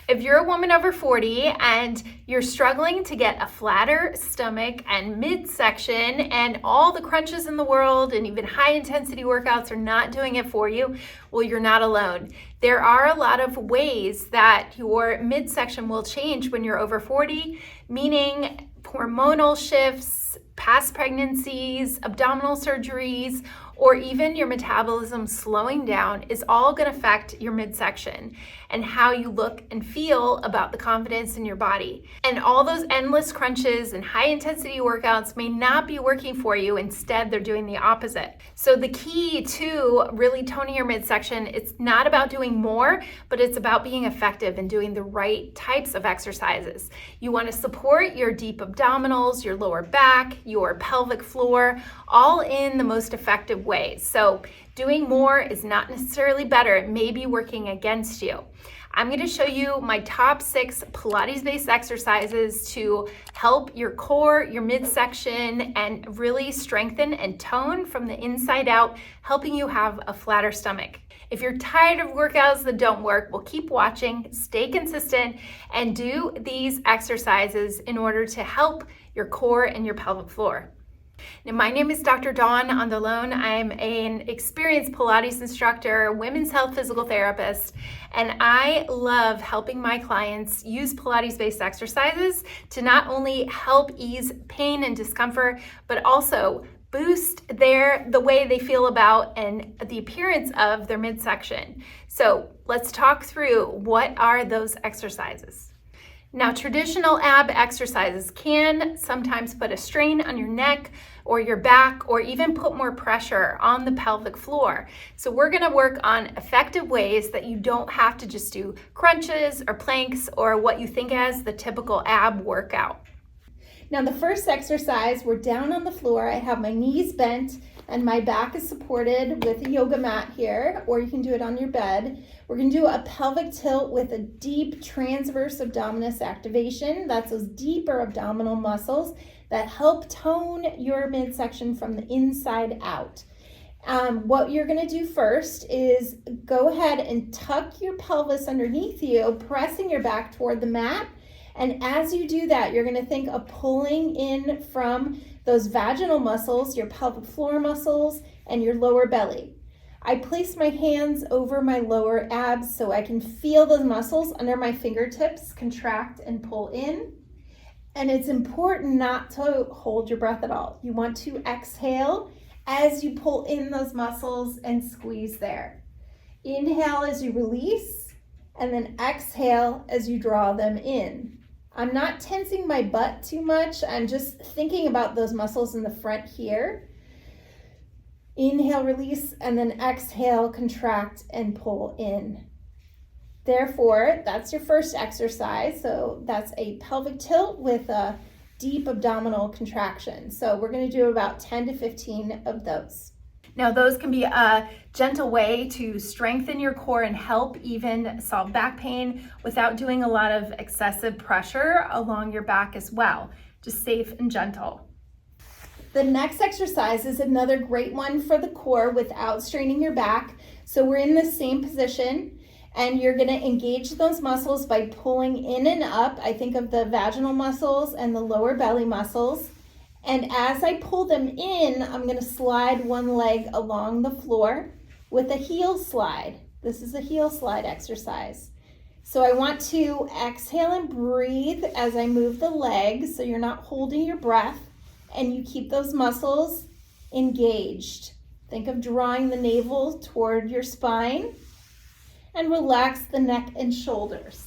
If you're a woman over 40 and you're struggling to get a flatter stomach and midsection and all the crunches in the world and even high intensity workouts are not doing it for you, well, you're not alone. There are a lot of ways that your midsection will change when you're over 40, meaning hormonal shifts, past pregnancies, abdominal surgeries, or even your metabolism slowing down is all going to affect your midsection and how you look and feel about the confidence in your body. And all those endless crunches and high intensity workouts may not be working for you. Instead, they're doing the opposite. So the key to really toning your midsection, it's not about doing more, but it's about being effective and doing the right types of exercises. You want to support your deep abdominals, your lower back, your pelvic floor, all in the most effective ways. So doing more is not necessarily better. It may be working against you. I'm going to show you my top 6 Pilates-based exercises to help your core, your midsection, and really strengthen and tone from the inside out, helping you have a flatter stomach. If you're tired of workouts that don't work, well, keep watching, stay consistent, and do these exercises in order to help your core and your pelvic floor. Now, my name is Dr. Dawn Andalone. I'm an experienced Pilates instructor, women's health physical therapist, and I love helping my clients use Pilates-based exercises to not only help ease pain and discomfort, but also boost the way they feel about and the appearance of their midsection. So let's talk through what are those exercises. Now, traditional ab exercises can sometimes put a strain on your neck or your back, or even put more pressure on the pelvic floor. So we're gonna work on effective ways that you don't have to just do crunches or planks or what you think as the typical ab workout. Now, the first exercise, we're down on the floor. I have my knees bent and my back is supported with a yoga mat here, or you can do it on your bed. We're gonna do a pelvic tilt with a deep transverse abdominis activation. That's those deeper abdominal muscles that help tone your midsection from the inside out. What you're gonna do first is go ahead and tuck your pelvis underneath you, pressing your back toward the mat. And as you do that, you're gonna think of pulling in from those vaginal muscles, your pelvic floor muscles, and your lower belly. I place my hands over my lower abs so I can feel those muscles under my fingertips contract and pull in. And it's important not to hold your breath at all. You want to exhale as you pull in those muscles and squeeze there. Inhale as you release, and then exhale as you draw them in. I'm not tensing my butt too much. I'm just thinking about those muscles in the front here. Inhale, release, and then exhale, contract and pull in. Therefore, that's your first exercise. So that's a pelvic tilt with a deep abdominal contraction. So we're going to do about 10 to 15 of those. Now, those can be a gentle way to strengthen your core and help even solve back pain without doing a lot of excessive pressure along your back as well. Just safe and gentle. The next exercise is another great one for the core without straining your back. So we're in the same position and you're going to engage those muscles by pulling in and up. I think of the vaginal muscles and the lower belly muscles. And as I pull them in, I'm going to slide one leg along the floor with a heel slide. This is a heel slide exercise. So I want to exhale and breathe as I move the legs so you're not holding your breath and you keep those muscles engaged. Think of drawing the navel toward your spine and relax the neck and shoulders.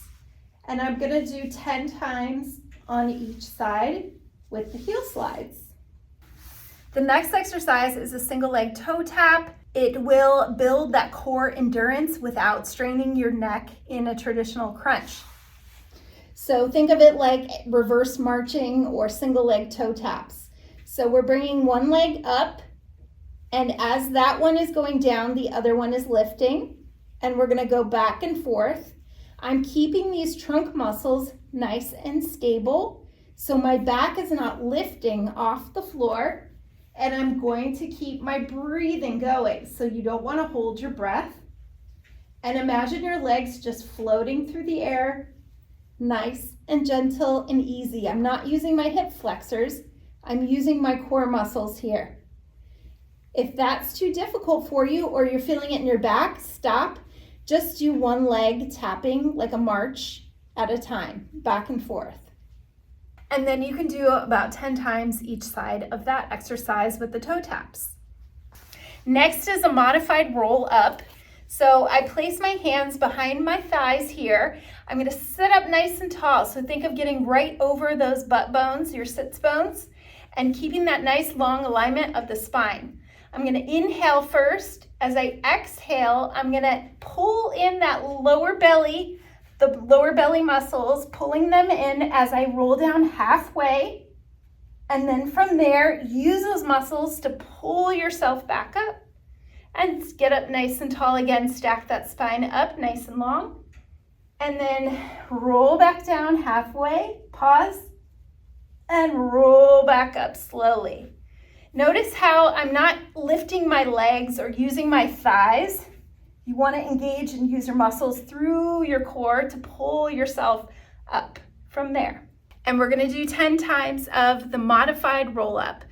And I'm going to do 10 times on each side with the heel slides. The next exercise is a single leg toe tap. It will build that core endurance without straining your neck in a traditional crunch. So think of it like reverse marching or single leg toe taps. So we're bringing one leg up, and as that one is going down, the other one is lifting, and we're going to go back and forth. I'm keeping these trunk muscles nice and stable, so my back is not lifting off the floor, and I'm going to keep my breathing going. So you don't want to hold your breath. And imagine your legs just floating through the air Nice and gentle and easy. I'm not using my hip flexors. I'm using my core muscles here. If that's too difficult for you or you're feeling it in your back, stop. Just do one leg tapping like a march at a time, back and forth. And then you can do about 10 times each side of that exercise with the toe taps. Next is a modified roll up. So I place my hands behind my thighs here. I'm gonna sit up nice and tall. So think of getting right over those butt bones, your sits bones, and keeping that nice long alignment of the spine. I'm gonna inhale first. As I exhale, I'm gonna pull in that lower belly, the lower belly muscles, pulling them in as I roll down halfway. And then from there, use those muscles to pull yourself back up and get up nice and tall again. Stack that spine up nice and long. And then roll back down halfway, pause, and roll back up slowly. Notice how I'm not lifting my legs or using my thighs. You want to engage and use your muscles through your core to pull yourself up from there. And we're going to do 10 times of the modified roll up.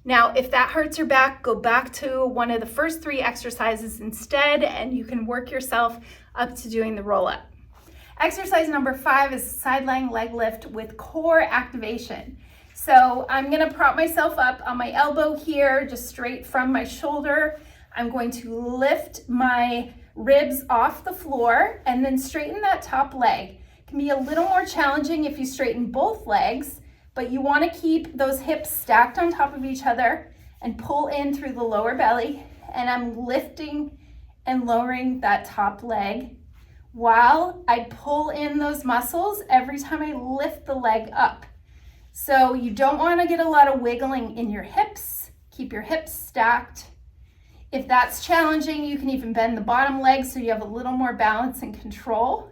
Now, if that hurts your back, go back to one of the first 3 exercises instead, and you can work yourself up to doing the roll up. Exercise number 5 is side lying leg lift with core activation. So I'm gonna prop myself up on my elbow here, just straight from my shoulder. I'm going to lift my ribs off the floor and then straighten that top leg. It can be a little more challenging if you straighten both legs, but you wanna keep those hips stacked on top of each other and pull in through the lower belly. And I'm lifting and lowering that top leg while I pull in those muscles every time I lift the leg up. So you don't want to get a lot of wiggling in your hips. Keep your hips stacked. If that's challenging, you can even bend the bottom leg so you have a little more balance and control.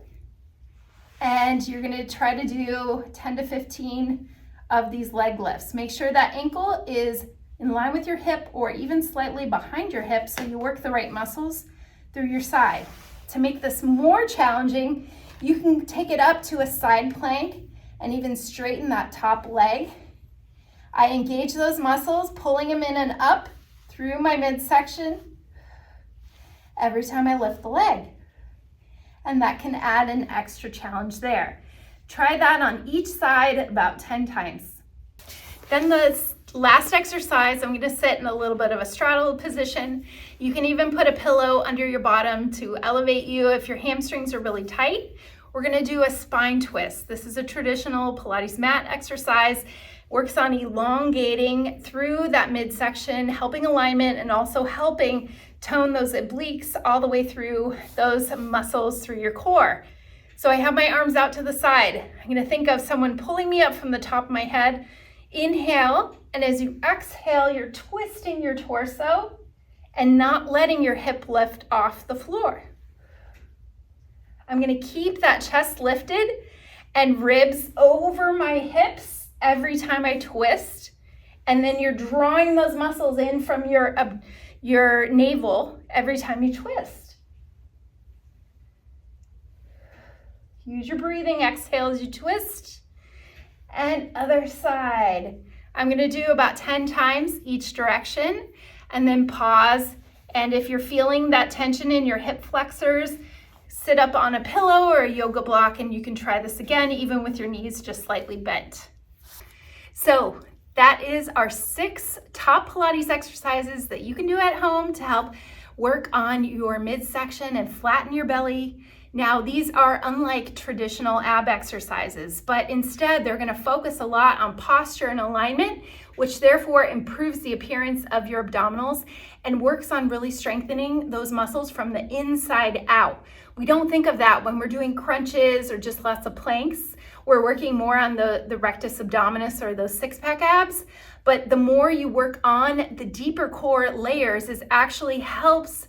And you're going to try to do 10 to 15 of these leg lifts. Make sure that ankle is in line with your hip or even slightly behind your hip so you work the right muscles through your side. To make this more challenging, you can take it up to a side plank and even straighten that top leg. I engage those muscles, pulling them in and up through my midsection every time I lift the leg. And that can add an extra challenge there. Try that on each side about 10 times. Then the last exercise, I'm gonna sit in a little bit of a straddle position. You can even put a pillow under your bottom to elevate you if your hamstrings are really tight. We're gonna do a spine twist. This is a traditional Pilates mat exercise. Works on elongating through that midsection, helping alignment and also helping tone those obliques all the way through those muscles through your core. So I have my arms out to the side. I'm gonna think of someone pulling me up from the top of my head. Inhale, and as you exhale, you're twisting your torso and not letting your hip lift off the floor. I'm gonna keep that chest lifted and ribs over my hips every time I twist. And then you're drawing those muscles in from your navel every time you twist. Use your breathing, exhale as you twist. And other side. I'm gonna do about 10 times each direction and then pause. And if you're feeling that tension in your hip flexors, sit up on a pillow or a yoga block and you can try this again, even with your knees just slightly bent. So that is our 6 top Pilates exercises that you can do at home to help work on your midsection and flatten your belly. Now, these are unlike traditional ab exercises, but instead they're gonna focus a lot on posture and alignment, which therefore improves the appearance of your abdominals and works on really strengthening those muscles from the inside out. We don't think of that when we're doing crunches or just lots of planks. We're working more on the rectus abdominis or those 6-pack abs, but the more you work on the deeper core layers, it actually helps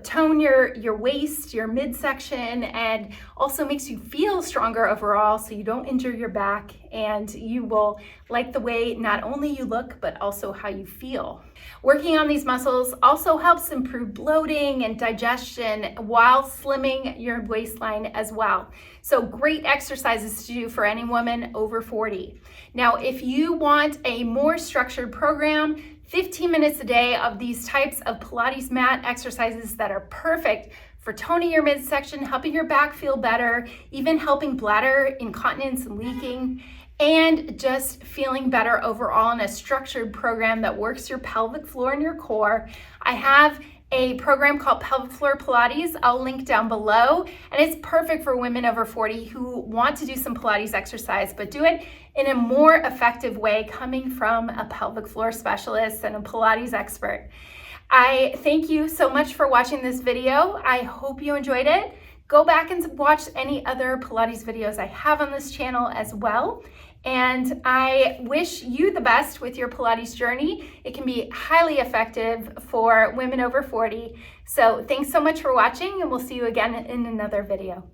tone your waist, your midsection, and also makes you feel stronger overall so you don't injure your back, and you will like the way not only you look, but also how you feel. Working on these muscles also helps improve bloating and digestion while slimming your waistline as well. So great exercises to do for any woman over 40. Now, if you want a more structured program, 15 minutes a day of these types of Pilates mat exercises that are perfect for toning your midsection, helping your back feel better, even helping bladder incontinence and leaking, and just feeling better overall in a structured program that works your pelvic floor and your core. I have a program called Pelvic Floor Pilates. I'll link down below, and it's perfect for women over 40 who want to do some Pilates exercise, but do it in a more effective way, coming from a pelvic floor specialist and a Pilates expert. I thank you so much for watching this video. I hope you enjoyed it. Go back and watch any other Pilates videos I have on this channel as well. And I wish you the best with your Pilates journey. It can be highly effective for women over 40. So thanks so much for watching, and we'll see you again in another video.